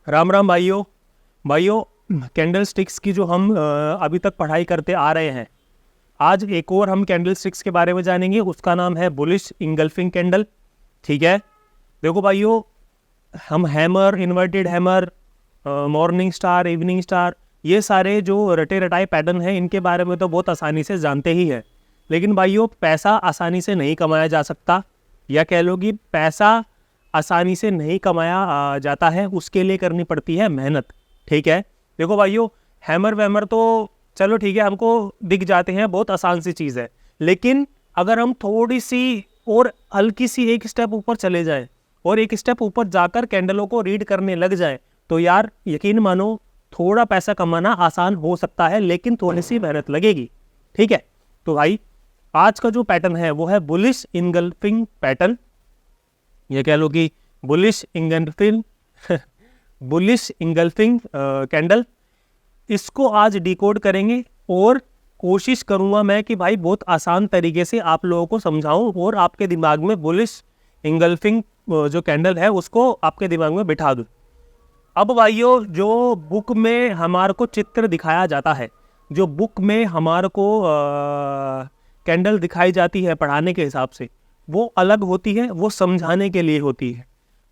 राम राम भाइयों। भाइयों, candle sticks की जो हम अभी तक पढ़ाई करते आ रहे हैं, आज एक और हम कैंडल स्टिक्स के बारे में जानेंगे। उसका नाम है बुलिश इंगल्फिंग कैंडल। ठीक है, देखो भाइयों, हम hammer, inverted hammer, morning star, evening star, ये सारे जो रटे रटाए पैटर्न हैं, इनके बारे में तो बहुत आसानी से जानते ही हैं। लेकिन भाइयों, पैसा आसानी से नहीं कमाया जा सकता, या कह लो कि पैसा आसानी से नहीं कमाया जाता है। उसके लिए करनी पड़ती है मेहनत। ठीक है, देखो भाइयों, हैमर वैमर तो चलो ठीक है, हमको दिख जाते हैं, बहुत आसान सी चीज़ है। लेकिन अगर हम थोड़ी सी और हल्की सी एक स्टेप ऊपर चले जाएं और एक स्टेप ऊपर जाकर कैंडलों को रीड करने लग जाएं, तो यार यकीन मानो, थोड़ा पैसा कमाना आसान हो सकता है, लेकिन थोड़ी सी मेहनत लगेगी। ठीक है, तो भाई आज का जो पैटर्न है वो है बुलिश इनगल्फिंग पैटर्न। ये कह लो कि bullish engulfing bullish engulfing candle. इसको आज डिकोड करेंगे और कोशिश करूंगा मैं कि भाई बहुत आसान तरीके से आप लोगों को समझाऊं और आपके दिमाग में बुलिश इंगल्फिंग जो कैंडल है उसको आपके दिमाग में बिठा दूं। अब भाइयों, जो बुक में हमारे को चित्र दिखाया जाता है, जो बुक में हमारे को कैंडल दिखाई जाती है पढ़ाने के हिसाब से, वो अलग होती है, वो समझाने के लिए होती है।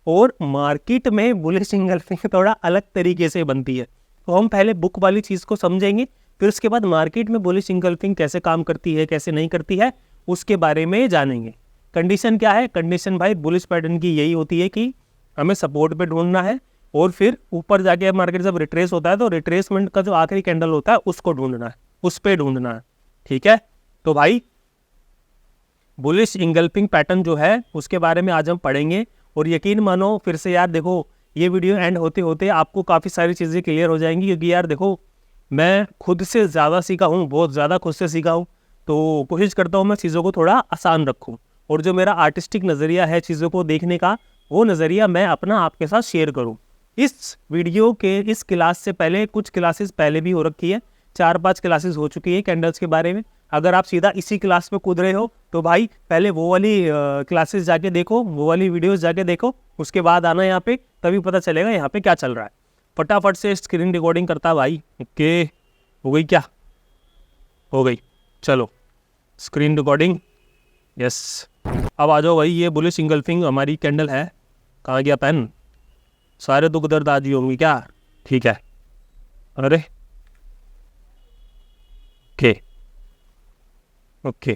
और मार्केट में बुलिश इंगल्फिंग थोड़ा अलग तरीके से बनती है। तो हम पहले बुक वाली चीज़ को समझेंगे, फिर उसके बाद मार्केट में बुलिश इंगल्फिंग कैसे काम करती है, कैसे नहीं करती है, उसके बारे में जानेंगे। कंडीशन क्या है? कंडीशन भाई बुलिश पैटर्न की यही होती है कि हमें सपोर्ट पे ढूंढना है और फिर ऊपर जाके मार्केट जब रिट्रेस होता है तो रिट्रेसमेंट का जो आखिरी कैंडल होता है उसको ढूंढना है, उस पर ढूंढना है। ठीक है, तो भाई बुलिश इंगल्फिंग पैटर्न जो है उसके बारे में आज हम पढ़ेंगे। और यकीन मानो, फिर से यार देखो, ये वीडियो एंड होते होते आपको काफ़ी सारी चीज़ें क्लियर हो जाएंगी, क्योंकि यार देखो, मैं खुद से ज़्यादा सीखा हूँ, बहुत ज़्यादा खुद से सीखा हूँ। तो कोशिश करता हूँ मैं चीज़ों को थोड़ा आसान रखूँ, और जो मेरा आर्टिस्टिक नज़रिया है चीज़ों को देखने का, वो नज़रिया मैं अपना आपके साथ शेयर करूँ। इस वीडियो के इस क्लास से पहले कुछ क्लासेस पहले भी हो रखी है, 4-5 क्लासेस हो चुकी है कैंडल्स के बारे में। अगर आप सीधा इसी क्लास में कूद रहे हो तो भाई पहले वो वाली क्लासेस जाके देखो, वो वाली वीडियोस जाके देखो, उसके बाद आना यहाँ पे, तभी पता चलेगा यहाँ पे क्या चल रहा है। फटाफट से स्क्रीन रिकॉर्डिंग करता भाई। ओके, हो गई क्या? हो गई, चलो स्क्रीन रिकॉर्डिंग, यस। अब आ जाओ भाई, ये बुलिश इंगल्फिंग हमारी कैंडल है। कहाँ गया पेन? सारे दुख दर्द आज ही होंगी क्या? ठीक है, अरे ओके ओके,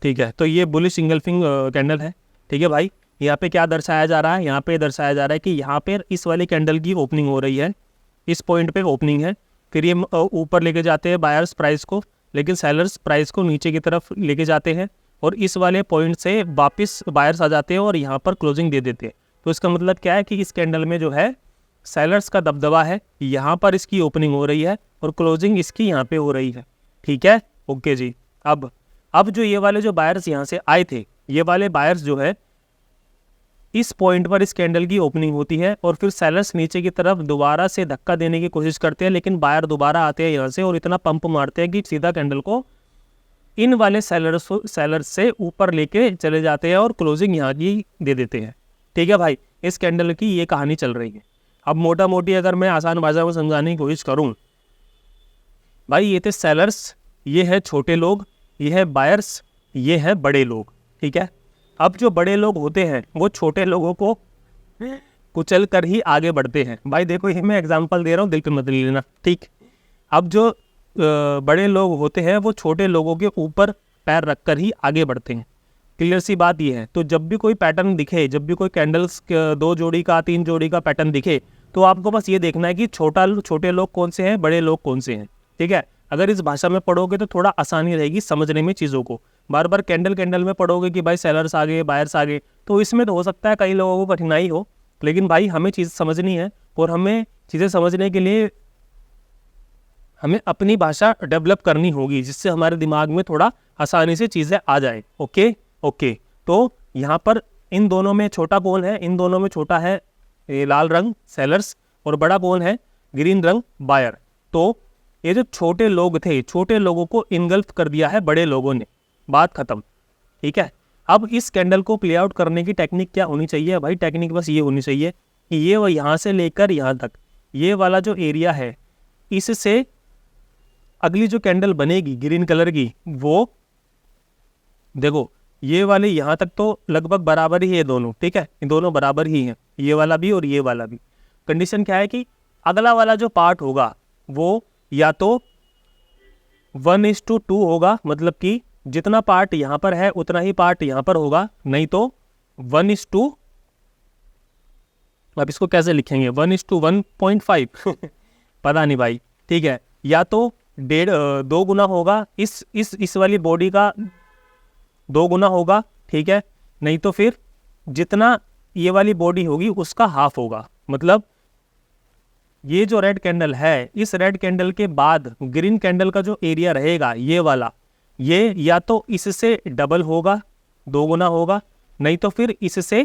ठीक है। तो ये बुलिश इंगल्फिंग कैंडल है। ठीक है भाई, यहाँ पे क्या दर्शाया जा रहा है? यहाँ पे दर्शाया जा रहा है कि यहाँ पे इस वाले कैंडल की ओपनिंग हो रही है, इस पॉइंट पे ओपनिंग है। फिर ये ऊपर लेके जाते हैं बायर्स प्राइस को, लेकिन सेलर्स प्राइस को नीचे की तरफ लेके जाते हैं, और इस वाले पॉइंट से वापस बायर्स आ जाते हैं और यहाँ पर क्लोजिंग दे देते हैं। तो इसका मतलब क्या है कि इस कैंडल में जो है सेलर्स का दबदबा है, यहाँ पर इसकी ओपनिंग हो रही है और क्लोजिंग इसकी यहाँ पे हो रही है। ठीक है, ओके जी। अब जो ये वाले जो बायर्स यहाँ से आए थे, ये वाले बायर्स जो है इस पॉइंट पर इस कैंडल की ओपनिंग होती है, और फिर सेलर्स नीचे की तरफ दोबारा से धक्का देने की कोशिश करते हैं, लेकिन बायर दोबारा आते हैं यहाँ से और इतना पंप मारते हैं कि सीधा कैंडल को इन वाले सेलर्स से ऊपर लेके चले जाते हैं और क्लोजिंग यहाँ की दे देते हैं। ठीक है भाई, इस कैंडल की ये कहानी चल रही है। अब मोटा मोटी अगर मैं आसान भाषा में समझाने की कोशिश करूँ, भाई ये थे सेलर्स, ये है छोटे लोग, ये है बायर्स, ये है बड़े लोग। ठीक है, अब जो बड़े लोग होते हैं वो छोटे लोगों को कुचल कर ही आगे बढ़ते हैं। भाई देखो, ये मैं एग्जांपल दे रहा हूँ, दिल पे मत लेना। ठीक, अब जो बड़े लोग होते हैं वो छोटे लोगों के ऊपर पैर रखकर ही आगे बढ़ते हैं। क्लियर सी बात ये है। तो जब भी कोई पैटर्न दिखे, जब भी कोई कैंडल्स 2 जोड़ी का, 3 जोड़ी का पैटर्न दिखे, तो आपको बस ये देखना है कि छोटे लोग कौन से हैं, बड़े लोग कौन से हैं। ठीक है, अगर इस भाषा में पढ़ोगे तो थोड़ा आसानी रहेगी समझने में चीज़ों को। बार बार कैंडल में पढ़ोगे कि भाई सेलर्स आगे, बायर्स आगे, तो इसमें तो हो सकता है कई लोगों को कठिनाई हो, लेकिन भाई हमें चीज़ समझनी है, और हमें चीज़ें समझने के लिए हमें अपनी भाषा डेवलप करनी होगी, जिससे हमारे दिमाग में थोड़ा आसानी से चीज़ें आ जाए। ओके ओके, तो यहाँ पर इन दोनों में छोटा कौन है? इन दोनों में छोटा है ये लाल रंग सेलर्स, और बड़ा कौन है? ग्रीन रंग बायर। तो ये जो छोटे लोग थे, छोटे लोगों को इनगल्फ कर दिया है बड़े लोगों ने, बात खत्म। ठीक है, अब इस कैंडल को प्ले आउट करने की टेक्निक क्या होनी चाहिए? भाई टेक्निक बस ये होनी चाहिए कि ये वो यहाँ से लेकर यहाँ तक ये वाला जो एरिया है इससे अगली जो कैंडल बनेगी ग्रीन कलर की, वो देखो ये वाले यहाँ तक तो लगभग बराबर ही है दोनों, ठीक है, ये दोनों बराबर ही हैं, ये वाला भी और ये वाला भी। कंडीशन क्या है कि अगला वाला जो पार्ट होगा वो या तो 1:2 होगा, मतलब कि जितना पार्ट यहाँ पर है उतना ही पार्ट यहाँ पर होगा, नहीं तो 1:, अब इसको कैसे लिखेंगे, 1:1.5 पता नहीं भाई, ठीक है, या तो 2 गुना होगा इस वाली बॉडी का 2 गुना होगा, ठीक है, नहीं तो फिर जितना ये वाली बॉडी होगी उसका हाफ होगा। मतलब ये जो रेड कैंडल है, इस रेड कैंडल के बाद ग्रीन कैंडल का जो एरिया रहेगा ये वाला, ये या तो इससे डबल होगा, 2 गुना होगा, नहीं तो फिर इससे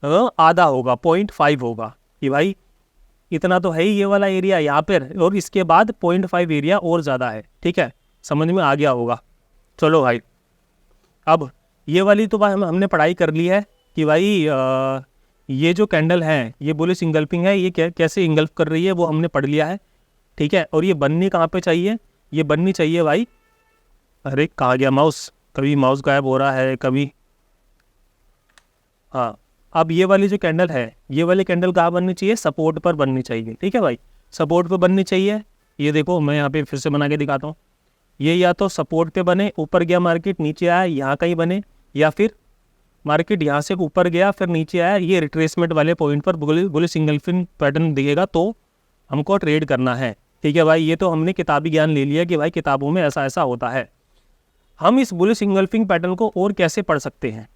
आधा होगा, 0.5 होगा कि भाई इतना तो है ही ये वाला एरिया यहाँ पर, और इसके बाद 0.5 एरिया और ज़्यादा है, ठीक है, समझ में आ गया होगा। चलो भाई, अब ये वाली तो भाई हमने पढ़ाई कर ली है कि भाई ये जो कैंडल है ये बुलिश इंगल्फिंग है, ये कैसे इंगल्फ कर रही है वो हमने पढ़ लिया है, ठीक है। और ये बननी कहाँ पे चाहिए, ये बननी चाहिए भाई, अरे कहाँ गया माउस, कभी माउस गायब हो रहा है कभी, हाँ, अब ये वाली जो कैंडल है, ये वाली कैंडल कहाँ बननी चाहिए, सपोर्ट पर बननी चाहिए, ठीक है भाई, सपोर्ट पर बननी चाहिए। ये देखो मैं यहाँ पे फिर से बना के दिखाता हूँ, ये या तो सपोर्ट पे बने, ऊपर गया मार्केट, नीचे आया, यहाँ कहीं बने, या फिर मार्केट यहाँ से ऊपर गया फिर नीचे आया, ये रिट्रेसमेंट वाले पॉइंट पर बुलिश इंगल्फिंग पैटर्न दिखेगा तो हमको ट्रेड करना है, ठीक है भाई। ये तो हमने किताबी ज्ञान ले लिया कि भाई किताबों में ऐसा ऐसा होता है। हम इस बुलिश इंगल्फिंग पैटर्न को और कैसे पढ़ सकते हैं,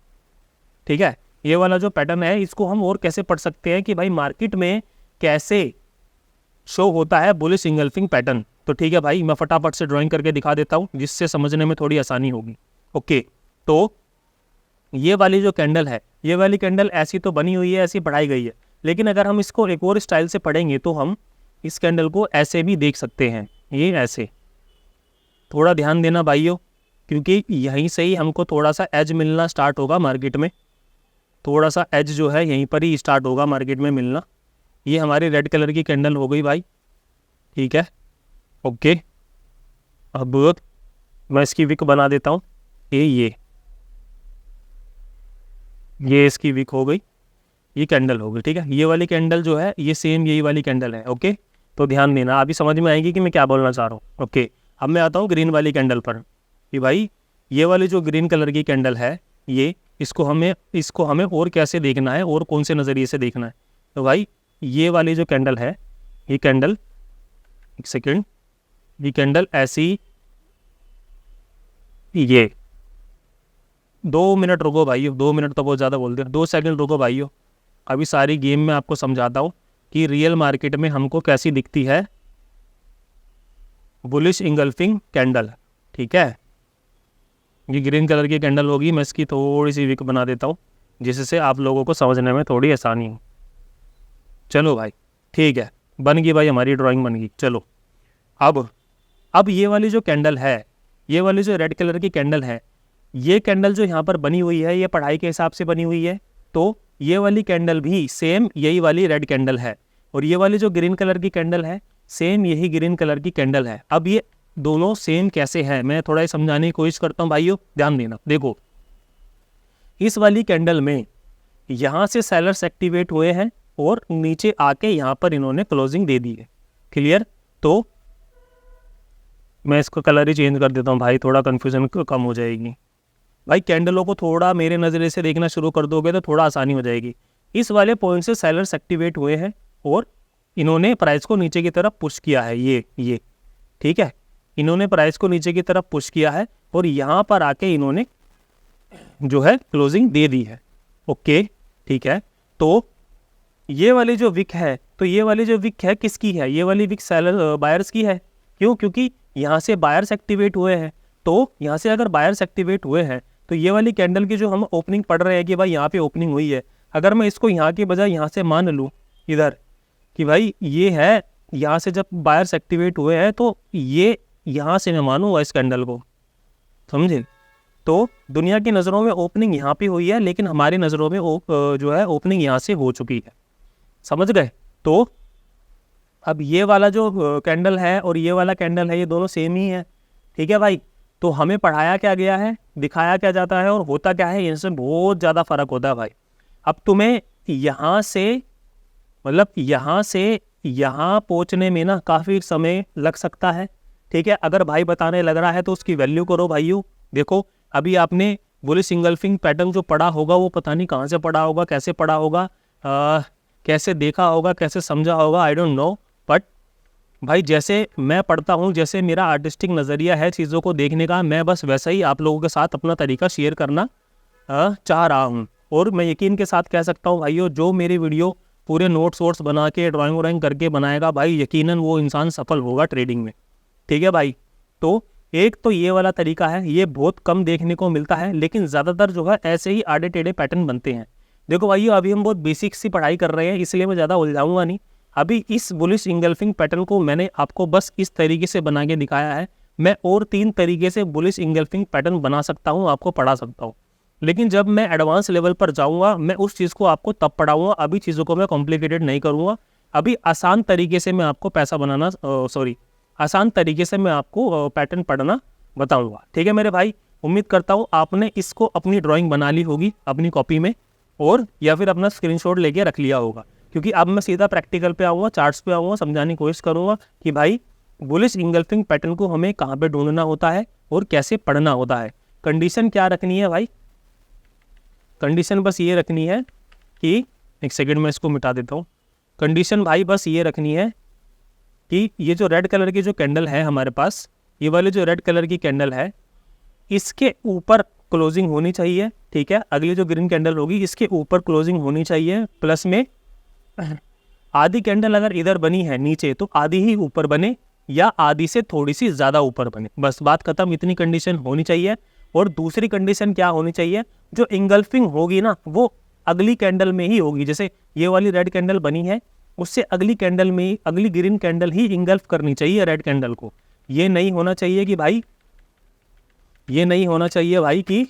ठीक है, ये वाला जो पैटर्न है इसको हम और कैसे पढ़ सकते हैं कि भाई मार्केट में कैसे शो होता है बुलिश इंगल्फिंग पैटर्न। तो ठीक है भाई, मैं फटाफट से ड्राइंग करके दिखा देता हूँ जिससे समझने में थोड़ी आसानी होगी। ओके, तो ये वाली जो कैंडल है, ये वाली कैंडल ऐसी तो बनी हुई है, ऐसी पढ़ाई गई है, लेकिन अगर हम इसको एक और स्टाइल से पढ़ेंगे तो हम इस कैंडल को ऐसे भी देख सकते हैं, ये ऐसे। थोड़ा ध्यान देना भाइयों, क्योंकि यहीं से ही हमको थोड़ा सा एज मिलना स्टार्ट होगा मार्केट में, थोड़ा सा एज जो है यहीं पर ही स्टार्ट होगा मार्केट में मिलना। ये हमारी रेड कलर की कैंडल हो गई भाई, ठीक है, ओके। अब मैं इसकी विक बना देता हूँ, ये इसकी विक हो गई, ये कैंडल हो गई, ठीक है। ये वाली कैंडल जो है ये सेम यही वाली कैंडल है, ओके। तो ध्यान देना, अभी समझ में आएगी कि मैं क्या बोलना चाह रहा हूँ। ओके, अब मैं आता हूँ ग्रीन वाली कैंडल पर कि भाई ये वाली जो ग्रीन कलर की कैंडल है, ये इसको हमें और कैसे देखना है और कौन से नज़रिए से देखना है। तो भाई ये वाली जो कैंडल है, ये कैंडल, एक सेकेंड, ये कैंडल ऐसी, ये 2 मिनट रुको भाइयों, 2 मिनट तो बहुत ज़्यादा बोल दिया, 2 सेकंड रुको भाइयों। अभी सारी गेम में आपको समझाता हूँ कि रियल मार्केट में हमको कैसी दिखती है बुलिश इंगल्फिंग कैंडल, ठीक है। ये ग्रीन कलर की कैंडल होगी, मैं इसकी थोड़ी सी विक बना देता हूँ जिससे आप लोगों को समझने में थोड़ी आसानी हो। चलो भाई, ठीक है, बन गई भाई, हमारी ड्राइंग बन गई। चलो अब ये वाली जो कैंडल है, ये वाली जो रेड कलर की कैंडल है, ये कैंडल जो यहाँ पर बनी हुई है, ये पढ़ाई के हिसाब से बनी हुई है, तो ये वाली कैंडल भी सेम यही वाली रेड कैंडल है, और ये वाली जो ग्रीन कलर की कैंडल है सेम यही ग्रीन कलर की कैंडल है। अब ये दोनों सेम कैसे हैं, मैं थोड़ा ही समझाने की कोशिश करता हूँ भाइयों, ध्यान देना। देखो, इस वाली कैंडल में यहाँ से सेलर्स एक्टिवेट हुए हैं और नीचे आके यहाँ पर इन्होंने क्लोजिंग दे दी है, क्लियर। तो मैं इसको कलर ही चेंज कर देता हूँ भाई, थोड़ा कन्फ्यूजन कम हो जाएगी भाई। कैंडलों को थोड़ा मेरे नज़रिए से देखना शुरू कर दोगे तो थोड़ा आसानी हो जाएगी। इस वाले पॉइंट से सेलर्स एक्टिवेट हुए हैं और इन्होंने प्राइस को नीचे की तरफ पुश किया है, ये ठीक है, इन्होंने प्राइस को नीचे की तरफ पुश किया है और यहाँ पर आके इन्होंने जो है क्लोजिंग दे दी है, ओके, ठीक है। तो ये वाली जो विक है, तो ये वाली जो विक है किसकी है, ये वाली विक सेलर बायर्स की है। क्यों? क्योंकि यहाँ से बायर्स एक्टिवेट हुए हैं, तो यहाँ से अगर बायर्स एक्टिवेट हुए हैं तो ये वाली कैंडल की जो हम ओपनिंग पढ़ रहे हैं कि भाई यहाँ पे ओपनिंग हुई है, अगर मैं इसको यहाँ के बजाय यहाँ से मान लूँ इधर कि भाई ये है, यहाँ से जब बायर्स एक्टिवेट हुए हैं तो ये यहाँ से मैं मानूँगा इस कैंडल को, समझे। तो दुनिया की नज़रों में ओपनिंग यहाँ पे हुई है, लेकिन हमारी नज़रों में जो है ओपनिंग यहाँ से हो चुकी है, समझ गए। तो अब ये वाला जो कैंडल है और ये वाला कैंडल है, ये दोनों सेम ही है, ठीक है भाई। तो हमें पढ़ाया क्या गया है, दिखाया क्या जाता है और होता क्या है, इनसे बहुत ज़्यादा फर्क होता है भाई। अब तुम्हें यहाँ से मतलब यहाँ से यहाँ पहुँचने में ना काफ़ी समय लग सकता है, ठीक है। अगर भाई बताने लग रहा है तो उसकी वैल्यू करो भाइयों। देखो अभी आपने बुलिश इंगल्फिंग पैटर्न जो पढ़ा होगा वो पता नहीं कहाँ से पढ़ा होगा, कैसे पढ़ा होगा, कैसे देखा होगा, कैसे समझा होगा, आई डोंट नो। बट भाई जैसे मैं पढ़ता हूँ, जैसे मेरा आर्टिस्टिक नज़रिया है चीज़ों को देखने का, मैं बस वैसा ही आप लोगों के साथ अपना तरीका शेयर करना चाह रहा हूँ। और मैं यकीन के साथ कह सकता हूँ भाइयों, जो मेरी वीडियो पूरे नोट्स वोट्स बना के ड्राइंग व्राइंग करके बनाएगा भाई, यकीनन वो इंसान सफल होगा ट्रेडिंग में, ठीक है भाई। तो एक तो ये वाला तरीका है, ये बहुत कम देखने को मिलता है, लेकिन ज़्यादातर जो है ऐसे ही आड़े टेढ़े पैटर्न बनते हैं। देखो भाई अभी हम बहुत बेसिक सी पढ़ाई कर रहे हैं, इसलिए मैं ज़्यादा उलझाऊंगा नहीं। अभी इस बुलिश इंगल्फिंग पैटर्न को मैंने आपको बस इस तरीके से बना के दिखाया है। मैं और 3 तरीके से बुलिश इंगल्फिंग पैटर्न बना सकता हूँ, आपको पढ़ा सकता हूँ, लेकिन जब मैं एडवांस लेवल पर जाऊँगा मैं उस चीज़ को आपको तब पढ़ाऊँगा। अभी चीज़ों को मैं कॉम्प्लिकेटेड नहीं करूँगा, अभी आसान तरीके से मैं आपको आसान तरीके से मैं आपको पैटर्न पढ़ना बताऊँगा, ठीक है मेरे भाई। उम्मीद करता हूँ आपने इसको अपनी ड्राइंग बना ली होगी अपनी कॉपी में, और या फिर अपना स्क्रीनशॉट लेके रख लिया होगा, क्योंकि अब मैं सीधा प्रैक्टिकल पे आऊँगा, चार्ट्स पे आऊँगा, समझाने की कोशिश करूँगा कि भाई बुलिश इंगल्फिंग पैटर्न को हमें कहाँ पे ढूंढना होता है और कैसे पढ़ना होता है। कंडीशन क्या रखनी है भाई, कंडीशन बस ये रखनी है कि, एक सेकंड में इसको मिटा देता हूँ। कंडीशन भाई बस ये रखनी है कि ये जो रेड कलर की जो कैंडल है हमारे पास, ये वाली जो रेड कलर की कैंडल है, इसके ऊपर क्लोजिंग होनी चाहिए, ठीक है। अगली जो ग्रीन कैंडल होगी इसके ऊपर क्लोजिंग होनी चाहिए, प्लस में आधी कैंडल अगर इधर बनी है नीचे तो आधी ही ऊपर बने या आधी से थोड़ी सी ज़्यादा ऊपर बने, बस बात खत्म। इतनी कंडीशन होनी चाहिए। और दूसरी कंडीशन क्या होनी चाहिए, जो इंगल्फिंग होगी ना वो अगली कैंडल में ही होगी। जैसे ये वाली रेड कैंडल बनी है, उससे अगली कैंडल में अगली ग्रीन कैंडल ही इंगल्फ करनी चाहिए रेड कैंडल को। ये नहीं होना चाहिए कि भाई, ये नहीं होना चाहिए भाई कि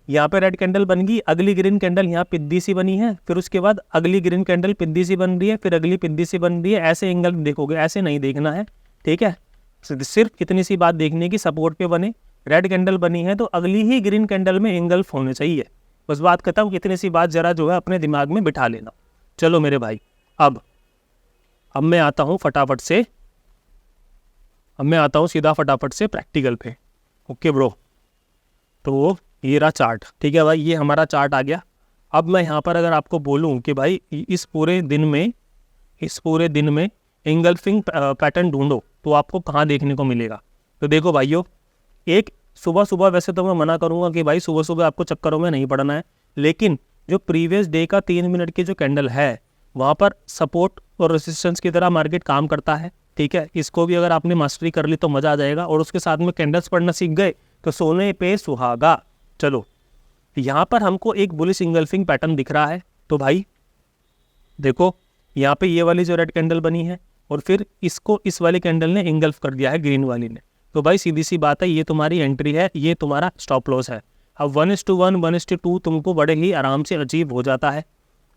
यहाँ पे रेड कैंडल बन गई, अगली ग्रीन कैंडल यहाँ पिद्दी सी बनी है, फिर उसके बाद अगली ग्रीन कैंडल पिद्दी सी बन रही है, फिर अगली पिद्दी सी बन रही है, ऐसे एंगल देखोगे, ऐसे नहीं देखना है, ठीक है। सिर्फ इतनी सी बात देखनी है कि सपोर्ट पे बने, रेड कैंडल बनी है तो अगली ही ग्रीन कैंडल में एंगल्फ होने चाहिए, बस बात खत्म। इतनी सी बात जरा जो है अपने दिमाग में बिठा लेना। चलो मेरे भाई, अब मैं आता हूँ फटाफट से, सीधा फटाफट से प्रैक्टिकल पे। ओके ब्रो, तो ये रहा चार्ट, ठीक है भाई, ये हमारा चार्ट आ गया। अब मैं यहाँ पर अगर आपको बोलूँ कि भाई इस पूरे दिन में इंगल्फिंग पैटर्न ढूंढो तो आपको कहाँ देखने को मिलेगा। तो देखो भाइयों, एक सुबह वैसे तो मैं मना करूँगा कि भाई सुबह आपको चक्करों में नहीं पड़ना है, लेकिन जो प्रीवियस डे का 3 मिनट की जो कैंडल है वहाँ पर सपोर्ट और रेसिस्टेंस की तरह मार्केट काम करता है, ठीक है। इसको भी अगर आपने मास्टरी कर ली तो मज़ा आ जाएगा, और उसके साथ में कैंडल्स पढ़ना सीख गए तो सोने पे सुहागा। चलो यहाँ पर हमको एक बुलिश इंगल्फिंग पैटर्न दिख रहा है, तो भाई देखो यहाँ पे ये वाली जो रेड कैंडल बनी है और फिर इसको इस वाली कैंडल ने इंगल्फ कर दिया है ग्रीन वाली ने, तो भाई सीधी सी बात है, ये तुम्हारी एंट्री है, ये तुम्हारा स्टॉप लॉस है। अब 1:1 1:2 तुमको बड़े ही आराम से अचीव हो जाता है।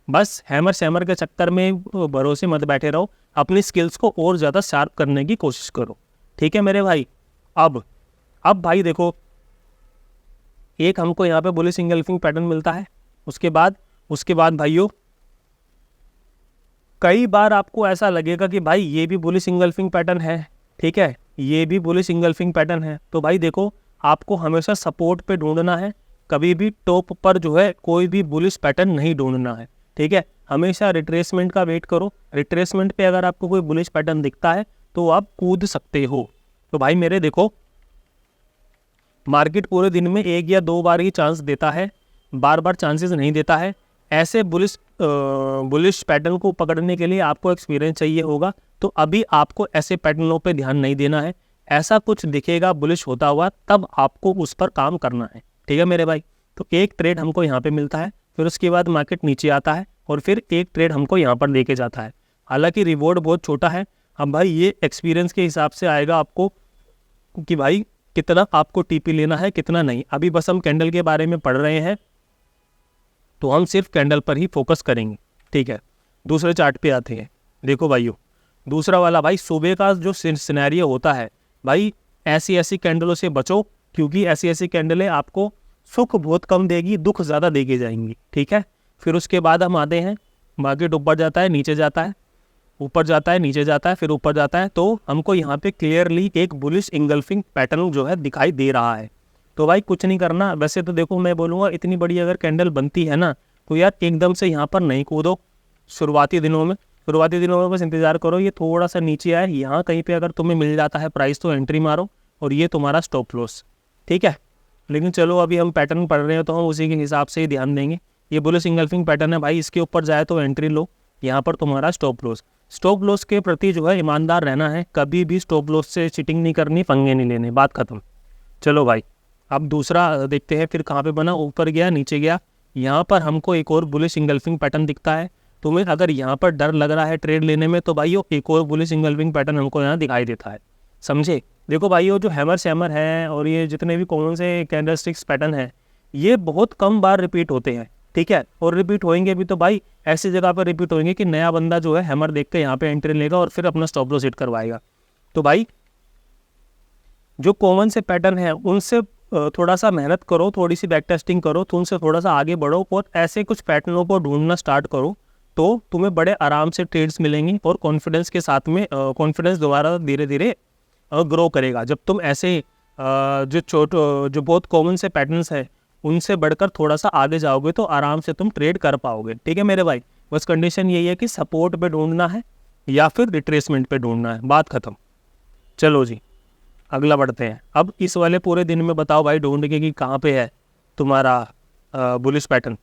बस हैमर के चक्कर में भरोसे मत बैठे रहो, अपनी स्किल्स को और ज़्यादा शार्प करने की कोशिश करो, ठीक है मेरे भाई। अब भाई देखो, एक हमको यहाँ पे बुलिश इंगल्फिंग पैटर्न मिलता है, उसके बाद भाइयों कई बार आपको ऐसा लगेगा कि भाई ये भी बुलिश इंगल्फिंग पैटर्न है, ठीक है, ये भी बुलिश इंगल्फिंग पैटर्न है। तो भाई देखो, आपको हमेशा सपोर्ट पे ढूंढना है, कभी भी टॉप पर जो है कोई भी बुलिश पैटर्न नहीं ढूंढना है, ठीक है। हमेशा रिट्रेसमेंट का वेट करो, रिट्रेसमेंट पे अगर आपको कोई बुलिश पैटर्न दिखता है तो आप कूद सकते हो। तो भाई मेरे देखो, मार्केट पूरे दिन में 1 या 2 बार ही चांस देता है, बार चांसेस नहीं देता है। ऐसे बुलिश पैटर्न को पकड़ने के लिए आपको एक्सपीरियंस चाहिए होगा, तो अभी आपको ऐसे पैटर्नों पे ध्यान नहीं देना है। ऐसा कुछ दिखेगा बुलिश होता हुआ तब आपको उस पर काम करना है, ठीक है मेरे भाई। तो एक ट्रेड हमको यहाँ पे मिलता है, फिर उसके बाद मार्केट नीचे आता है और फिर एक ट्रेड हमको यहाँ पर लेके जाता है। हालांकि रिवॉर्ड बहुत छोटा है। अब भाई ये एक्सपीरियंस के हिसाब से आएगा आपको कि भाई कितना आपको टीपी लेना है, कितना नहीं। अभी बस हम कैंडल के बारे में पढ़ रहे हैं, तो हम सिर्फ कैंडल पर ही फोकस करेंगे, ठीक है। दूसरे चार्ट पे आते हैं। देखो भाइयों, दूसरा वाला भाई सुबह का जो सिनेरियो होता है भाई, ऐसी ऐसी कैंडलों से बचो, क्योंकि ऐसी ऐसी कैंडलें आपको सुख बहुत कम देगी, दुख ज़्यादा देके जाएंगी। ठीक है, फिर उसके बाद हम आते हैं, मार्केट ऊपर जाता है नीचे जाता है, ऊपर जाता है नीचे जाता है, फिर ऊपर जाता है, तो हमको यहाँ पे क्लियरली एक बुलिश इंगल्फिंग पैटर्न जो है दिखाई दे रहा है। तो भाई कुछ नहीं करना, वैसे तो देखो मैं बोलूँगा इतनी बड़ी अगर कैंडल बनती है ना, तो यार एकदम से यहाँ पर नहीं कूदो। शुरुआती दिनों में बस इंतजार करो, ये थोड़ा सा नीचे आए, यहाँ कहीं पे अगर तुम्हें मिल जाता है प्राइस तो एंट्री मारो, और ये तुम्हारा स्टॉप लॉस। ठीक है, लेकिन चलो अभी हम पैटर्न पढ़ रहे हैं तो हम उसी के हिसाब से ही ध्यान देंगे। ये बुलिश इंगल्फिंग पैटर्न है भाई, इसके ऊपर जाए तो एंट्री लो, यहाँ पर तुम्हारा स्टॉप लॉस। स्टॉप लॉस के प्रति जो है ईमानदार रहना है, कभी भी स्टॉप लॉस से चिटिंग नहीं करनी, पंगे नहीं लेने, बात खत्म। चलो भाई अब दूसरा देखते हैं, फिर कहाँ पे बना, ऊपर गया नीचे गया, यहाँ पर हमको एक और बुलिश इंगल्फिंग पैटर्न दिखता है। तुम्हें अगर यहाँ पर डर लग रहा है ट्रेड लेने में, तो भाई एक और बुलिश इंगल्फिंग पैटर्न हमको यहाँ दिखाई देता है, समझे। देखो भाई जो हैमर शैमर है और ये जितने भी कॉमन से कैंडलस्टिक्स पैटर्न है, ये बहुत कम बार रिपीट होते हैं। ठीक है, और रिपीट होंगे भी तो भाई ऐसी जगह पर रिपीट होंगे कि नया बंदा जो है हैमर देख के यहाँ पे एंट्री लेगा और फिर अपना स्टॉप लॉस हिट करवाएगा। तो भाई जो कॉमन से पैटर्न है उनसे थोड़ा सा मेहनत करो, थोड़ी सी बैक टेस्टिंग करो, तो उनसे थोड़ा सा आगे बढ़ो और ऐसे कुछ पैटर्नों को ढूंढना स्टार्ट करो, तो तुम्हें बड़े आराम से ट्रेड्स मिलेंगी और कॉन्फिडेंस के साथ में कॉन्फिडेंस दोबारा धीरे धीरे ग्रो करेगा। जब तुम ऐसे जो बहुत कॉमन से पैटर्न्स है उनसे बढ़कर थोड़ा सा आगे जाओगे तो आराम से तुम ट्रेड कर पाओगे। ठीक है मेरे भाई, बस कंडीशन यही है कि सपोर्ट पे ढूंढना है या फिर रिट्रेसमेंट पे ढूंढना है, बात खत्म। चलो जी अगला बढ़ते हैं। अब इस वाले पूरे दिन में बताओ भाई ढूंढ के कि कहाँ पे है तुम्हारा bullish pattern,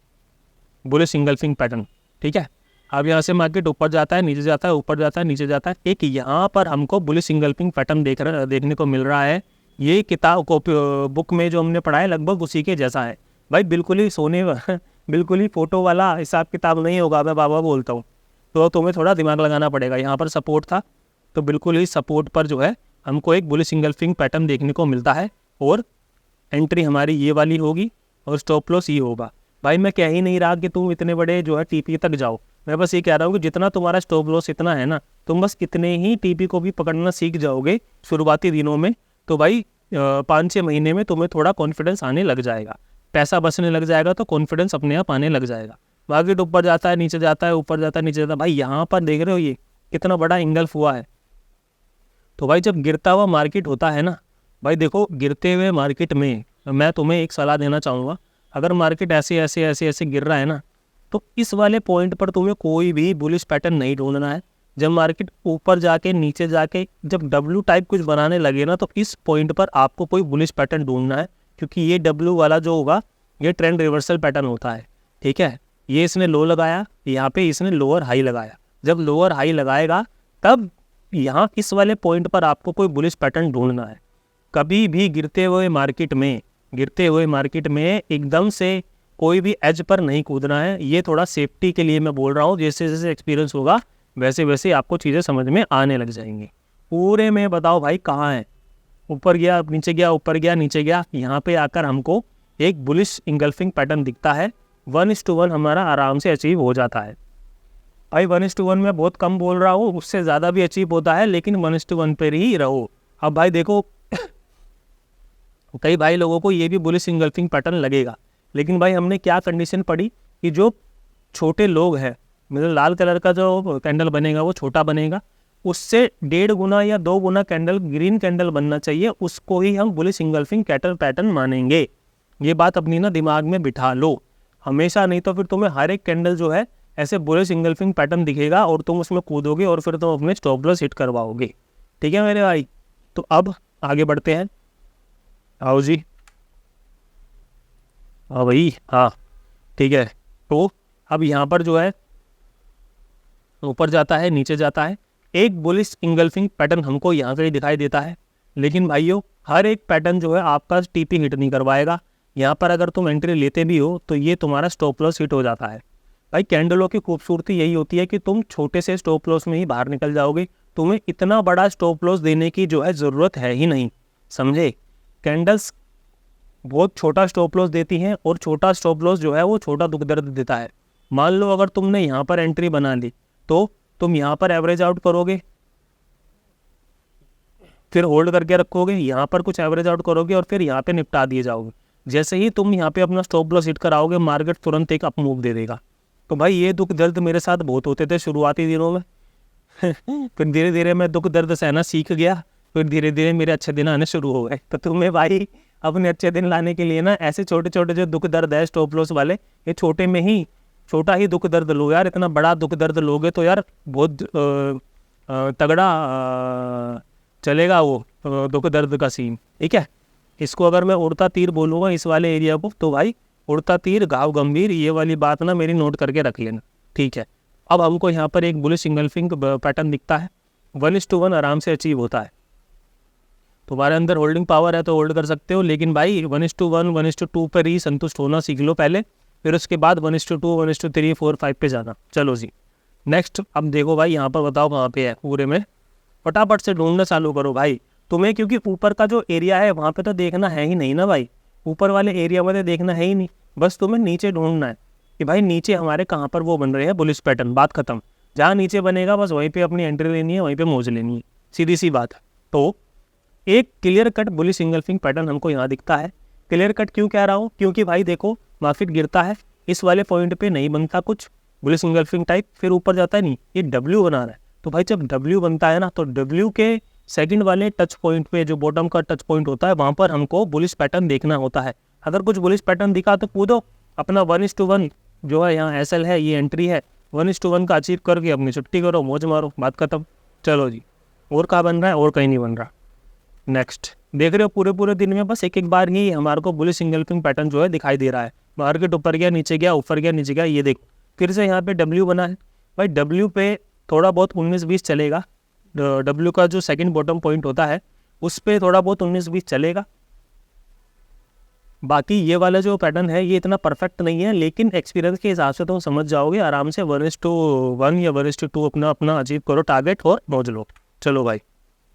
bullish engulfing pattern. ठीक है, अब यहाँ से मार्केट ऊपर जाता है नीचे जाता है, ऊपर जाता है नीचे जाता है, एक यहाँ पर हमको बुलिश इंगल्फिंग पैटर्न देखने को मिल रहा है। ये किताब बुक में जो हमने पढ़ा है लगभग उसी के जैसा है भाई, बिल्कुल ही बिल्कुल ही फोटो वाला हिसाब किताब नहीं होगा, मैं बाबा बोलता हूँ। तो तुम्हें थोड़ा दिमाग लगाना पड़ेगा। यहाँ पर सपोर्ट था तो बिल्कुल ही सपोर्ट पर जो है हमको एक बुलिश इंगल्फिंग पैटर्न देखने को मिलता है, और एंट्री हमारी ये वाली होगी और स्टॉप लॉस ये होगा। भाई मैं कह ही नहीं रहा कि तुम इतने बड़े जो है टीपी तक जाओ, मैं बस ये कह रहा हूँ कि जितना तुम्हारा स्टॉप लॉस इतना है ना, तुम बस इतने ही टीपी को भी पकड़ना सीख जाओगे शुरुआती दिनों में, तो भाई 5-6 महीने में तुम्हें थोड़ा कॉन्फिडेंस आने लग जाएगा, पैसा बचने लग जाएगा, तो कॉन्फिडेंस अपने आप आने लग जाएगा। मार्केट ऊपर जाता है नीचे जाता है, ऊपर जाता है नीचे जाता है, भाई यहाँ पर देख रहे हो ये कितना बड़ा इंगल्फ हुआ है। तो भाई जब गिरता हुआ मार्केट होता है ना भाई, देखो गिरते हुए मार्केट में मैं तुम्हें एक सलाह देना चाहूँगा, अगर मार्केट ऐसे ऐसे ऐसे ऐसे गिर रहा है ना, तो इस वाले पॉइंट पर तुम्हें कोई भी बुलिश पैटर्न नहीं ढूंढना है। जब मार्केट ऊपर जाके नीचे जाके जब डब्ल्यू टाइप कुछ बनाने लगे ना, तो इस पॉइंट पर आपको कोई बुलिश पैटर्न ढूंढना है, क्योंकि ये डब्ल्यू वाला जो होगा ये ट्रेंड रिवर्सल पैटर्न होता है। ठीक है, ये इसने लो लगाया, यहाँ पे इसने लोअर हाई लगाया, जब लोअर हाई लगाएगा तब यहाँ इस वाले पॉइंट पर आपको कोई बुलिश पैटर्न ढूंढना है। कभी भी गिरते हुए मार्केट में एकदम से कोई भी एज पर नहीं कूदना है। ये थोड़ा सेफ्टी के लिए मैं बोल रहा हूँ, जैसे जैसे एक्सपीरियंस होगा वैसे वैसे आपको चीज़ें समझ में आने लग जाएंगी। पूरे में बताओ भाई कहाँ है, ऊपर गया नीचे गया, ऊपर गया नीचे गया, यहाँ पे आकर हमको एक बुलिश इंगल्फिंग पैटर्न दिखता है। 1:1 हमारा आराम से अचीव हो जाता है। भाई 1:1 में बहुत कम बोल रहा हूँ, उससे ज़्यादा भी अचीव होता है, लेकिन 1:1 पर ही रहो। अब भाई देखो कई भाई लोगों को ये भी बुलिश इंगल्फिंग पैटर्न लगेगा, लेकिन भाई हमने क्या कंडीशन पढ़ी कि जो छोटे लोग हैं, मतलब लाल कलर का जो कैंडल बनेगा वो छोटा बनेगा, उससे 1.5 गुना या 2 गुना कैंडल ग्रीन कैंडल बनना चाहिए, उसको ही हम बुलिश इंगल्फिंग पैटर्न मानेंगे। ये बात अपनी ना दिमाग में बिठा लो हमेशा, नहीं तो फिर तुम्हें हर एक कैंडल जो है ऐसे बुलिश इंगल्फिंग पैटर्न दिखेगा और तुम उसमें कूदोगे और फिर तुम अपने स्टॉप लॉस हिट करवाओगे। ठीक है मेरे भाई, तो अब आगे बढ़ते हैं। आओ जी, हाँ भाई हाँ ठीक है। तो अब यहाँ पर जो है ऊपर जाता है नीचे जाता है, एक बुलिश इंगल्फिंग पैटर्न हमको यहाँ से ही दिखाई देता है, लेकिन भाइयों हर एक पैटर्न जो है आपका टीपी हिट नहीं करवाएगा। यहाँ पर अगर तुम एंट्री लेते भी हो तो ये तुम्हारा स्टॉप लॉस हिट हो जाता है। भाई कैंडलों की खूबसूरती यही होती है कि तुम छोटे से स्टॉप लॉस में ही बाहर निकल जाओगे, तुम्हें इतना बड़ा स्टॉप लॉस देने की जो है ज़रूरत है ही नहीं, समझे। कैंडल्स बहुत छोटा स्टॉप लॉस देती हैं और छोटा स्टॉप लॉस जो है वो छोटा दुख दर्द देता है। मान लो अगर तुमने यहाँ पर एंट्री बना ली तो तुम यहाँ पर एवरेज आउट करोगे, फिर होल्ड करके रखोगे, यहाँ पर कुछ एवरेज आउट करोगे और फिर यहाँ पे निपटा दिए जाओगे। जैसे ही तुम यहाँ पे अपना स्टॉप लॉस हिट कराओगे, मार्केट तुरंत एक अप मूव दे देगा। तो भाई ये दुख दर्द मेरे साथ बहुत होते थे शुरुआती दिनों में फिर धीरे धीरे मैं दुख दर्द सहना सीख गया, फिर धीरे धीरे मेरे अच्छे दिन आने शुरू हो गए। तो तुम्हें भाई अपने अच्छे दिन लाने के लिए ना ऐसे छोटे छोटे जो दुख दर्द है स्टॉप लॉस वाले, ये छोटे में ही छोटा ही दुख दर्द लो यार। इतना बड़ा दुख दर्द लोगे तो यार बहुत तगड़ा चलेगा वो दुख दर्द का सीन, ठीक है। इसको अगर मैं उड़ता तीर बोलूँगा इस वाले एरिया को, तो भाई उड़ता तीर घाव गंभीर, ये वाली बात ना मेरी नोट करके रख लेना, ठीक है। अब हमको यहाँ पर एक बुलिश इंगल्फिंग पैटर्न दिखता है, 1:1 आराम से अचीव होता है। तुम्हारे अंदर होल्डिंग पावर है तो होल्ड कर सकते हो, लेकिन भाई 1:1 1:2 पर ही संतुष्ट होना सीख लो पहले, फिर उसके बाद 1:2 1:3 4 5 पे जाना। चलो जी नेक्स्ट। अब देखो भाई यहाँ पर बताओ कहाँ पे है पूरे में, फटाफट से ढूंढना चालू करो भाई तुम्हें, क्योंकि ऊपर का जो एरिया है वहाँ पे तो देखना है ही नहीं ना भाई, ऊपर वाले एरिया में तो देखना है ही नहीं, बस तुम्हें नीचे ढूंढना है कि भाई नीचे हमारे कहाँ पर वो बन रहे हैं बुलिश पैटर्न। बात खत्म, जहाँ नीचे बनेगा बस वहीं पे अपनी एंट्री लेनी है, वहीं पे मौज लेनी है, सीधी सी बात है। तो एक clear cut bullish engulfing pattern हमको यहाँ दिखता है। क्लियर कट क्यों कह रहा हूँ, क्योंकि भाई देखो मार्केट गिरता है, इस वाले पॉइंट पे नहीं बनता कुछ बुलिश इंगल्फिंग टाइप, फिर ऊपर जाता है नहीं, ये डब्ल्यू बना रहा है। तो भाई जब डब्ल्यू बनता है ना, तो डब्ल्यू के सेकंड वाले टच पॉइंट पे जो बॉटम का टच पॉइंट होता है, वहाँ पर हमको बुलिश पैटर्न देखना होता है। अगर कुछ बुलिश पैटर्न दिखा तो कूदो, अपना 1:1 जो है यहाँ एसएल है, ये एंट्री है, 1:1 का अचीव करके अपनी छुट्टी करो, मौज मारो, बात खत्म। चलो जी, और कहाँ बन रहा है, और कहीं नहीं बन रहा। नेक्स्ट देख रहे हो पूरे पूरे दिन में बस एक एक बार ही हमारे को बुलिश इंगल्फिंग पैटर्न जो है दिखाई दे रहा है। मार्केट ऊपर गया नीचे गया, ऊपर गया नीचे गया, ये देख फिर से यहाँ पे डब्ल्यू बना है। भाई डब्ल्यू पे थोड़ा बहुत 19-20 चलेगा, डब्ल्यू का जो सेकंड बॉटम पॉइंट होता है उस पर थोड़ा बहुत 19-20 चलेगा। बाकी ये वाला जो पैटर्न है ये इतना परफेक्ट नहीं है, लेकिन एक्सपीरियंस के हिसाब से तो समझ जाओगे आराम से। 1:1 या 1:2 अपना अचीव करो टारगेट और मौज लो। चलो भाई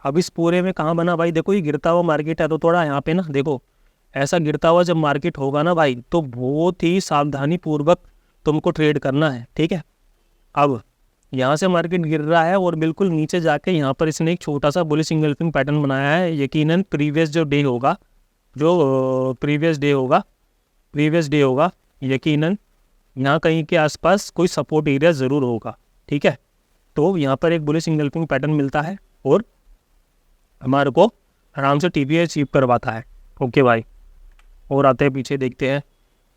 अब इस पूरे में कहाँ बना भाई, देखो ये गिरता हुआ मार्केट है, तो थोड़ा यहाँ पे ना देखो, ऐसा गिरता हुआ जब मार्केट होगा ना भाई, तो बहुत ही सावधानी पूर्वक तुमको ट्रेड करना है, ठीक है। अब यहाँ से मार्केट गिर रहा है और बिल्कुल नीचे जाके यहाँ पर इसने एक छोटा सा बुलिश इंगल्फिंग पैटर्न बनाया है। यकीनन प्रीवियस डे होगा यकीनन यहाँ कहीं के आसपास कोई सपोर्ट एरिया ज़रूर होगा, ठीक है। तो यहाँ पर एक बुलिश इंगल्फिंग पैटर्न मिलता है और हमारे को आराम से टीपीए अचीव करवाता है। ओके भाई, और आते हैं पीछे देखते हैं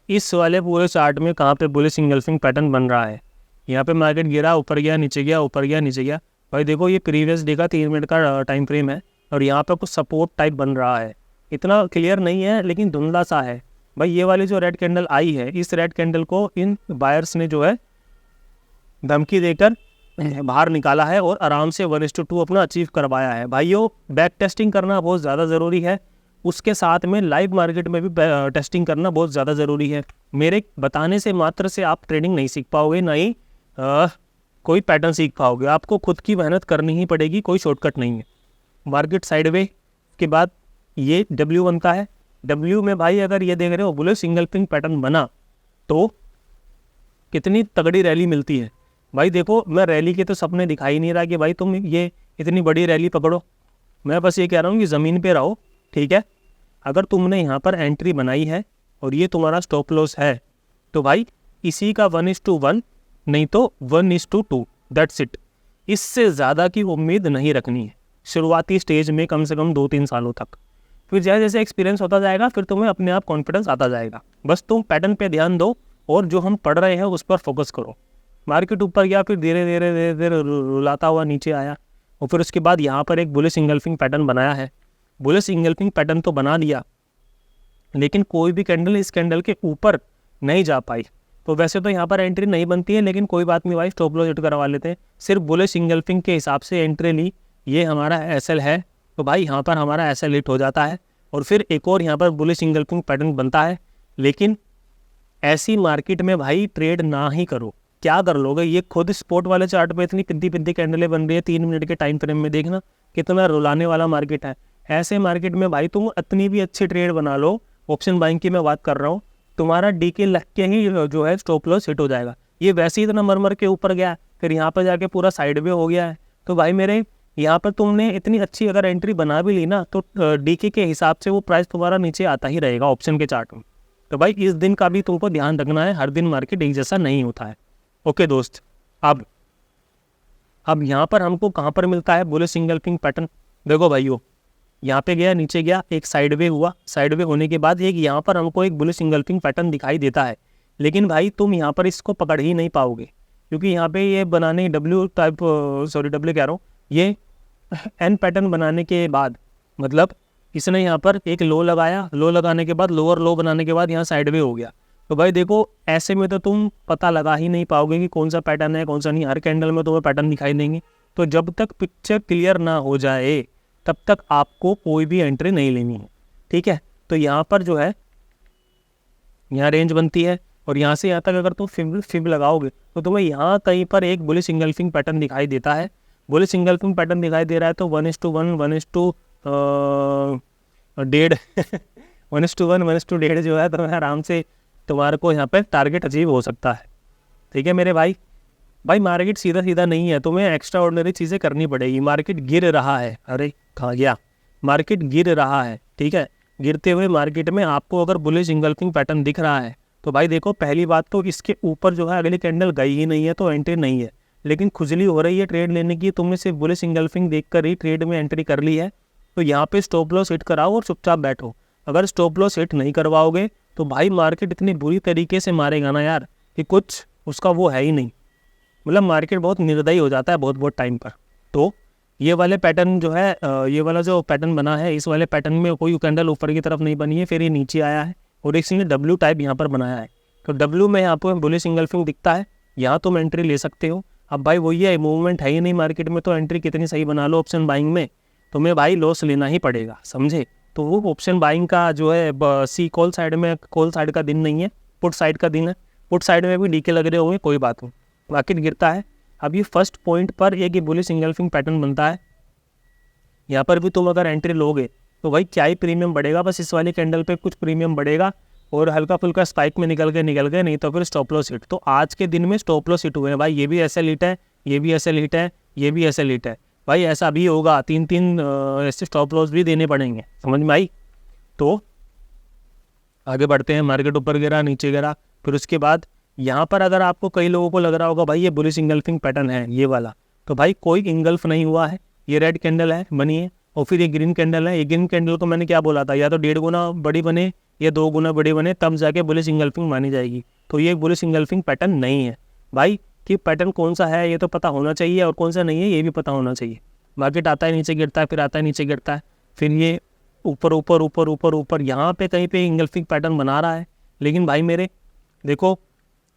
इस वाले पूरे चार्ट में कहाँ पे बुलिश इंगल्फिंग पैटर्न बन रहा है। यहाँ पे मार्केट गिरा, ऊपर गया नीचे गया, ऊपर गया नीचे गया। भाई देखो ये प्रीवियस डे का 3 मिनट का टाइम फ्रेम है और यहाँ पे कुछ सपोर्ट टाइप बन रहा है, इतना क्लियर नहीं है लेकिन धुंधला सा है। भाई ये वाली जो रेड कैंडल आई है, इस रेड कैंडल को इन बायर्स ने जो है धमकी देकर बाहर निकाला है और आराम से 1:2 अपना अचीव करवाया है। भाइयों बैक टेस्टिंग करना बहुत ज़्यादा ज़रूरी है, उसके साथ में लाइव मार्केट में भी टेस्टिंग करना बहुत ज़्यादा ज़रूरी है। मेरे बताने से मात्र से आप ट्रेडिंग नहीं सीख पाओगे, ना ही कोई पैटर्न सीख पाओगे, आपको खुद की मेहनत करनी ही पड़ेगी, कोई शॉर्टकट नहीं है। मार्केट साइडवे के बाद ये डब्ल्यू बनता है, डब्ल्यू में भाई अगर ये देख रहे हो बुलिश इंगल्फिंग पैटर्न बना तो कितनी तगड़ी रैली मिलती है। भाई देखो मैं रैली के तो सपने दिखाई नहीं रहा कि भाई तुम ये इतनी बड़ी रैली पकड़ो, मैं बस ये कह रहा हूँ कि ज़मीन पे रहो, ठीक है। अगर तुमने यहाँ पर एंट्री बनाई है और ये तुम्हारा स्टॉप लॉस है, तो भाई इसी का 1:1 नहीं तो 1:2, दैट्स इट। इससे ज़्यादा की उम्मीद नहीं रखनी है शुरुआती स्टेज में, कम से कम 2-3 सालों तक। फिर जैसे जैसे एक्सपीरियंस होता जाएगा फिर तुम्हें अपने आप कॉन्फिडेंस आता जाएगा। बस तुम पैटर्न पे ध्यान दो और जो हम पढ़ रहे हैं उस पर फोकस करो। मार्केट ऊपर गया, फिर धीरे धीरे रुलाता हुआ नीचे आया और फिर उसके बाद यहाँ पर एक बुलिश इंगल्फिंग पैटर्न बनाया है। बुलिश इंगल्फिंग पैटर्न तो बना दिया, लेकिन कोई भी कैंडल इस कैंडल के ऊपर नहीं जा पाई। तो वैसे तो यहाँ पर एंट्री नहीं बनती है, लेकिन कोई बात नहीं भाई, स्टॉप लॉस हिट करवा लेते हैं। सिर्फ बुलिश इंगल्फिंग के हिसाब से एंट्री ली, ये हमारा एसएल है, तो भाई यहाँ पर हमारा एसएल हिट हो जाता है और फिर एक और यहाँ पर बुलिश इंगल्फिंग पैटर्न बनता है। लेकिन ऐसी मार्केट में भाई ट्रेड ना ही करो, क्या कर लोगे। ये खुद स्पॉट वाले चार्ट पे इतनी पिद्दी कैंडलें बन रही है 3 मिनट के टाइम फ्रेम में, देखना कितना रुलाने वाला मार्केट है। ऐसे मार्केट में भाई तुम इतनी भी अच्छी ट्रेड बना लो, ऑप्शन बाइंग की मैं बात कर रहा हूँ, तुम्हारा डीके लग के ही जो है स्टॉप लॉस हिट हो जाएगा। ये वैसे ही इतना मर के ऊपर गया, फिर यहाँ पर जाके पूरा साइड वे हो गया है। तो भाई मेरे यहाँ पर तुमने इतनी अच्छी अगर एंट्री बना भी ली ना तो डीके के हिसाब से वो प्राइस तुम्हारा नीचे आता ही रहेगा ऑप्शन के चार्ट में। तो भाई इस दिन का भी तुमको ध्यान रखना है, हर दिन मार्केट एक जैसा नहीं होता है। ओके दोस्त, अब यहाँ पर हमको कहाँ पर मिलता है बुलिश इंगल्फिंग पैटर्न। देखो भाइयों, यहाँ पे गया, नीचे गया, एक साइडवे हुआ, साइडवे होने के बाद एक यहाँ पर हमको एक बुलिश इंगल्फिंग पैटर्न दिखाई देता है। लेकिन भाई तुम यहाँ पर इसको पकड़ ही नहीं पाओगे, क्योंकि यहाँ पे ये बनाने डब्ल्यू कह रहा हूँ, ये एन पैटर्न बनाने के बाद मतलब इसने यहाँ पर एक लो लगाया, लो लगाने के बाद लोअर लो बनाने के बाद यहाँ साइडवे हो गया। तो भाई देखो ऐसे में तो तुम पता लगा ही नहीं पाओगे कि कौन सा पैटर्न है कौन सा नहीं। हर कैंडल में तुम्हें पैटर्न दिखाई देंगे। तो जब तक पिक्चर क्लियर ना हो जाए तब तक आपको कोई भी एंट्री नहीं लेनी है, ठीक है। तो यहाँ पर जो है यहाँ रेंज बनती है और यहाँ से यहाँ तक अगर तुम फिब लगाओगे तो तुम्हें यहाँ कहीं पर एक बुलिश इंगल्फिंग पैटर्न दिखाई देता है। बुलिश इंगल्फिंग पैटर्न दिखाई दे रहा है तो 1:1 1:1.5 1:1 जो है तो आराम से तुम्हारे को यहाँ पे टारगेट अचीव हो सकता है, ठीक है मेरे भाई। मार्केट सीधा सीधा नहीं है, तुम्हें एक्स्ट्रा ऑर्डिनरी चीज़ें करनी पड़ेगी। मार्केट गिर रहा है, अरे कहाँ गया, मार्केट गिर रहा है, ठीक है। गिरते हुए मार्केट में आपको अगर बुलिश इंगल्फिंग पैटर्न दिख रहा है तो भाई देखो पहली बात तो इसके ऊपर जो है अगली कैंडल गई ही नहीं है तो एंट्री नहीं है। लेकिन खुजली हो रही है ट्रेड लेने की, तुमने सिर्फ बुलिश इंगल्फिंग देखकर ही ट्रेड में एंट्री कर ली है, तो यहाँ पे स्टॉप लॉस हिट कराओ और चुपचाप बैठो। अगर स्टॉप लॉस हिट नहीं करवाओगे तो भाई मार्केट इतनी बुरी तरीके से मारेगा ना यार कि कुछ उसका वो है ही नहीं। मतलब मार्केट बहुत निर्दयी हो जाता है बहुत टाइम पर। तो ये वाले पैटर्न जो है ये वाला जो पैटर्न बना है, इस वाले पैटर्न में कोई कैंडल ऊपर की तरफ नहीं बनी है, फिर ये नीचे आया है और इसने डब्ल्यू टाइप यहाँ पर बनाया है। तो डब्ल्यू में यहाँ पर बुलिश इंगल्फिंग दिखता है, यहाँ तुम एंट्री ले सकते हो। अब भाई वही है, मूवमेंट है ही नहीं मार्केट में, तो एंट्री कितनी सही बना लो ऑप्शन बाइंग में, तुम्हें भाई लॉस लेना ही पड़ेगा, समझे। तो वो ऑप्शन बाइंग का जो है सी कॉल साइड में, कॉल साइड का दिन नहीं है, पुट साइड का दिन है। पुट साइड में भी डीके लग रहे होंगे, कोई बात नहीं, मार्केट गिरता है। अब ये फर्स्ट पॉइंट पर एक ये बुलिश इंगल्फिंग पैटर्न बनता है, यहाँ पर भी तुम अगर एंट्री लोगे तो भाई क्या ही प्रीमियम बढ़ेगा, बस इस वाली कैंडल पे कुछ प्रीमियम बढ़ेगा और हल्का फुल्का स्पाइक में निकल गए, नहीं तो फिर स्टॉप लॉस हिट। तो आज के दिन में स्टॉप लॉस हिट हुए हैं भाई, ये भी ऐसे हिट है, ये भी ऐसे हिट है, ये भी ऐसे हिट है भाई, ऐसा भी होगा, 3 ऐसे स्टॉप लॉस भी देने पड़ेंगे, समझ में आई। तो आगे बढ़ते हैं, मार्केट ऊपर गिरा नीचे गिरा, फिर उसके बाद यहाँ पर अगर आपको कई लोगों को लग रहा होगा भाई ये बुलिश इंगल्फिंग पैटर्न है ये वाला, तो भाई कोई इंगल्फ नहीं हुआ है, ये रेड कैंडल है बनी है और फिर ये ग्रीन कैंडल है। ये ग्रीन कैंडल को मैंने क्या बोला था, या तो 1.5 गुना बड़ी बने या 2 गुना बड़ी बने तब जाके बुलिश इंगल्फिंग मानी जाएगी। तो ये बुलिश इंगल्फिंग पैटर्न नहीं है भाई, कि पैटर्न कौन सा है ये तो पता होना चाहिए और कौन सा नहीं है ये भी पता होना चाहिए। मार्केट आता है नीचे गिरता है, फिर आता है नीचे गिरता है, फिर ये ऊपर ऊपर ऊपर ऊपर ऊपर यहाँ पे कहीं पे इंगल्फिंग पैटर्न बना रहा है। लेकिन भाई मेरे देखो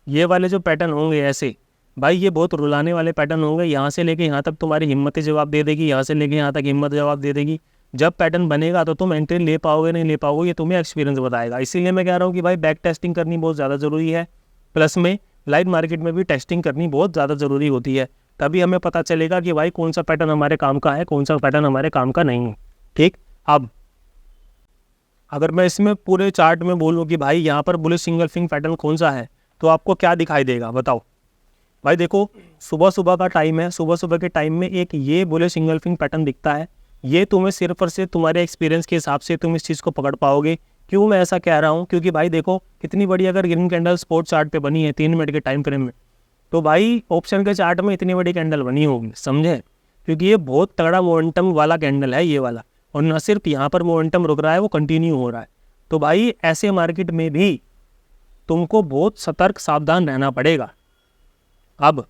ये वाले जो पैटर्न होंगे ऐसे भाई, ये बहुत रुलाने वाले पैटर्न होंगे। यहाँ से लेके यहाँ तक तुम्हारी हिम्मत जवाब दे देगी, यहाँ से लेके यहाँ तक हिम्मत जवाब दे देगी। जब पैटर्न बनेगा तो तुम एंट्री ले पाओगे नहीं ले पाओगे, ये तुम्हें एक्सपीरियंस बताएगा। इसीलिए मैं कह रहा हूँ कि भाई बैक टेस्टिंग करनी बहुत ज़्यादा ज़रूरी है, प्लस में लाइव मार्केट में भी टेस्टिंग करनी बहुत ज़्यादा ज़रूरी होती है। तभी हमें पता चलेगा कि भाई कौन सा पैटर्न हमारे काम का है, कौन सा पैटर्न हमारे काम का नहीं है, ठीक। अब अगर मैं इसमें पूरे चार्ट में बोलूँ कि भाई यहाँ पर बुलिश इंगल्फिंग पैटर्न कौन सा है, तो आपको क्या दिखाई देगा बताओ। भाई देखो सुबह सुबह का टाइम है, सुबह सुबह के टाइम में एक ये बुलिश इंगल्फिंग पैटर्न दिखता है। ये तुम्हें सिर्फ और सिर्फ तुम्हारे एक्सपीरियंस के हिसाब से तुम इस चीज़ को पकड़ पाओगे। क्यों मैं ऐसा कह रहा हूँ, क्योंकि भाई देखो कितनी बड़ी अगर ग्रीन कैंडल स्पॉट चार्ट पे बनी है 3 मिनट के टाइम फ्रेम में, तो भाई ऑप्शन के चार्ट में इतनी बड़ी कैंडल बनी होगी, समझे। क्योंकि ये बहुत तगड़ा मोमेंटम वाला कैंडल है ये वाला, और न सिर्फ यहाँ पर मोमेंटम रुक रहा है, वो कंटिन्यू हो रहा है। तो भाई ऐसे मार्केट में भी तुमको बहुत सतर्क सावधान रहना पड़ेगा। अब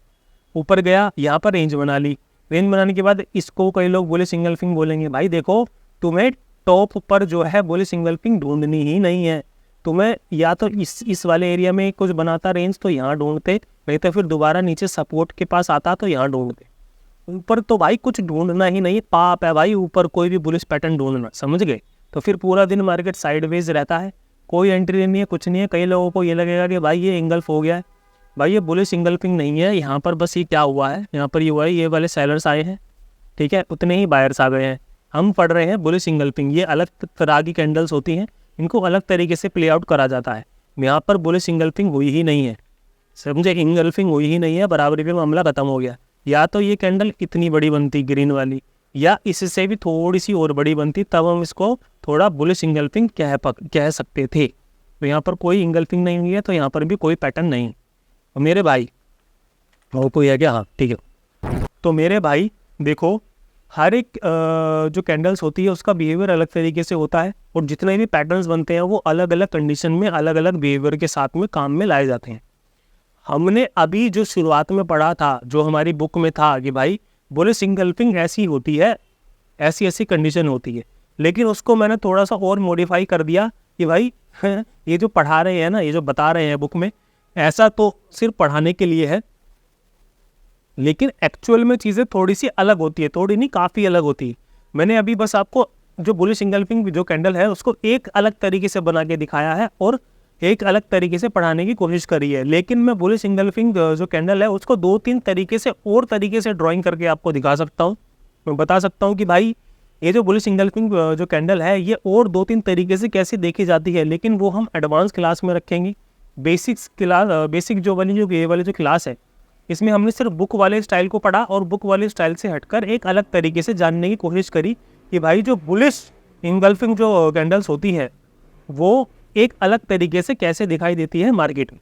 ऊपर गया, यहाँ पर रेंज बना ली, रेंज बनाने के बाद इसको कई लोग बुलिश इंगल्फिंग बोलेंगे। भाई देखो तुम्हें टॉप पर जो है बुलिश इंगल्फिंग ढूंढनी ही नहीं है, तुम्हें या तो इस वाले एरिया में कुछ बनाता रेंज तो यहाँ ढूंढते, नहीं तो फिर दोबारा नीचे सपोर्ट के पास आता तो यहाँ ढूंढते। ऊपर तो भाई कुछ ढूंढना ही नहीं, पाप है भाई ऊपर कोई भी बुलिश पैटर्न ढूंढना, समझ गए। तो फिर पूरा दिन मार्केट साइडवेज रहता है, कोई एंट्री नहीं है, कुछ नहीं है। कई लोगों को ये लगेगा कि भाई ये इंगल्फ हो गया है, भाई ये बुलिश इंगल्फिंग नहीं है। यहाँ पर बस ये क्या हुआ है, यहाँ पर ये हुआ है, ये वाले सेलर्स आए हैं, ठीक है, उतने ही बायर्स आ गए हैं। हम पढ़ रहे हैं बुलिश इंगल्फिंग, ये अलग तरह की कैंडल्स होती हैं, इनको अलग तरीके से प्ले आउट करा जाता है। यहाँ पर बुलिश इंगल्फिंग हुई ही नहीं है, समझे, इंगल्फिंग हुई ही नहीं है, बराबरी पे मामला खत्म हो गया। या तो ये कैंडल इतनी बड़ी बनती ग्रीन वाली, या इससे भी थोड़ी सी और बड़ी बनती, तब हम इसको थोड़ा बुलिश इंगल्फिंग कह सकते थे। तो यहाँ पर कोई इंगल्फिंग नहीं हुई है, तो यहाँ पर भी कोई पैटर्न नहीं। और मेरे भाई, और कोई है क्या? हाँ ठीक है। तो मेरे भाई देखो, हर एक जो कैंडल्स होती है उसका बिहेवियर अलग तरीके से होता है, और जितने भी पैटर्न्स बनते हैं वो अलग अलग कंडीशन में अलग अलग बिहेवियर के साथ में काम में लाए जाते हैं। हमने अभी जो शुरुआत में पढ़ा था, जो हमारी बुक में था कि भाई बुलिश इंगल्फिंग ऐसी होती है, ऐसी ऐसी कंडीशन होती है, लेकिन उसको मैंने थोड़ा सा और मॉडिफाई कर दिया कि भाई ये जो पढ़ा रहे हैं ना, ये जो बता रहे हैं बुक में, ऐसा तो सिर्फ पढ़ाने के लिए है, लेकिन एक्चुअल में चीज़ें थोड़ी सी अलग होती है, थोड़ी नहीं काफ़ी अलग होती है। मैंने अभी बस आपको जो बुलिश इंगल्फिंग जो कैंडल है उसको एक अलग तरीके से बना के दिखाया है और एक अलग तरीके से पढ़ाने की कोशिश करी है, लेकिन मैं बुलिश इंगल्फिंग जो कैंडल है उसको 2-3 तरीके से और तरीके से ड्राइंग करके आपको दिखा सकता हूँ। मैं बता सकता हूँ कि भाई ये जो बुलिश इंगल्फिंग जो कैंडल है ये और 2-3 तरीके से कैसे देखी जाती है, लेकिन वो हम एडवांस क्लास में रखेंगे। बेसिक जो ये वाली जो क्लास है, इसमें हमने सिर्फ बुक वाले स्टाइल को पढ़ा और बुक वाले स्टाइल से हटकर एक अलग तरीके से जानने की कोशिश करी कि भाई जो बुलिश इंगल्फिंग जो कैंडल्स होती है वो एक अलग तरीके से कैसे दिखाई देती है मार्केट में।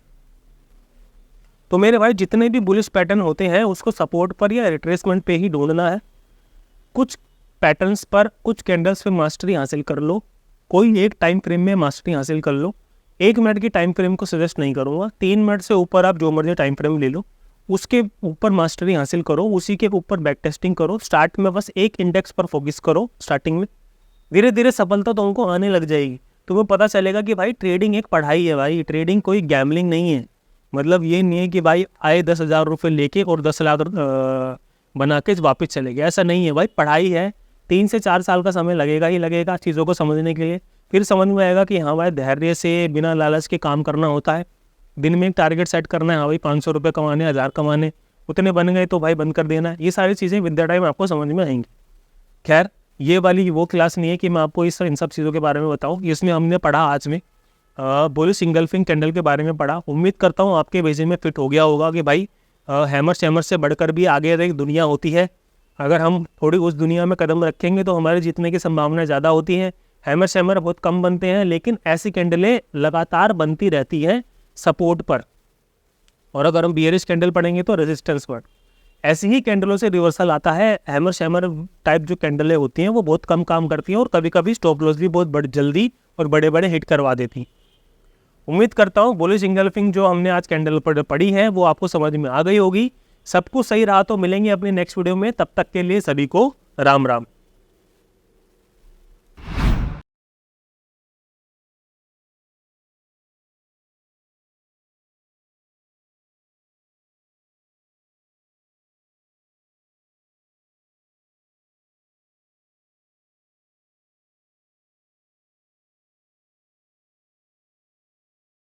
तो मेरे भाई जितने भी बुलिश पैटर्न होते हैं उसको सपोर्ट पर या रिट्रेसमेंट पे ही ढूंढना है। कुछ पैटर्न्स पर, कुछ कैंडल्स पे मास्टरी हासिल कर लो, कोई एक टाइम फ्रेम में मास्टरी हासिल कर लो। 1 मिनट की टाइम फ्रेम को सजेस्ट नहीं करूँगा, 3 मिनट से ऊपर आप जो मर्जी टाइम फ्रेम ले लो, उसके ऊपर मास्टरी हासिल करो, उसी के ऊपर बैक टेस्टिंग करो। स्टार्ट में बस एक इंडेक्स पर फोकस करो स्टार्टिंग में, धीरे धीरे सफलता तो उनको आने लग जाएगी। तुम्हें पता चलेगा कि भाई ट्रेडिंग एक पढ़ाई है भाई, ट्रेडिंग कोई गैमलिंग नहीं है। मतलब ये नहीं है कि भाई आए 10,000 रुपये लेके और 10 लाख बना के वापस चले गए, ऐसा नहीं है भाई। पढ़ाई है, 3 से 4 साल का समय लगेगा ही लगेगा चीज़ों को समझने के लिए। फिर समझ में आएगा कि हाँ भाई धैर्य से बिना लालच के काम करना होता है। दिन में एक टारगेट सेट करना है, हाँ भाई 500 रुपये कमाने, 1000 कमाने, उतने बन गए तो भाई बंद कर देना है। ये सारी चीज़ें विद द टाइम आपको समझ में आएंगी। खैर, ये वाली वो क्लास नहीं है कि मैं आपको इन सब चीज़ों के बारे में बताऊँ। इसमें हमने पढ़ा आज में बुलिश इंगल्फिंग कैंडल के बारे में पढ़ा। उम्मीद करता हूँ आपके बेसिस में फिट हो गया होगा कि भाई हैमर शैमर से बढ़कर भी आगे एक दुनिया होती है। अगर हम थोड़ी उस दुनिया में कदम रखेंगे तो हमारे जीतने की संभावना ज़्यादा होती है। हैमर शैमर बहुत कम बनते हैं, लेकिन ऐसी कैंडलें लगातार बनती रहती हैं सपोर्ट पर, और अगर हम बियरिश कैंडल पढ़ेंगे तो रेजिस्टेंस पर। ऐसी ही कैंडलों से रिवर्सल आता है। हैमर शैमर टाइप जो कैंडलें होती हैं वो बहुत कम काम करती हैं और कभी कभी स्टॉप लॉस भी बहुत जल्दी और बड़े बड़े हिट करवा देती हैं। उम्मीद करता हूँ बुलिश इंगल्फिंग जो हमने आज कैंडल पर पढ़ी है वो आपको समझ में आ गई होगी। सब कुछ सही रहा तो मिलेंगे अपने नेक्स्ट वीडियो में, तब तक के लिए सभी को राम राम।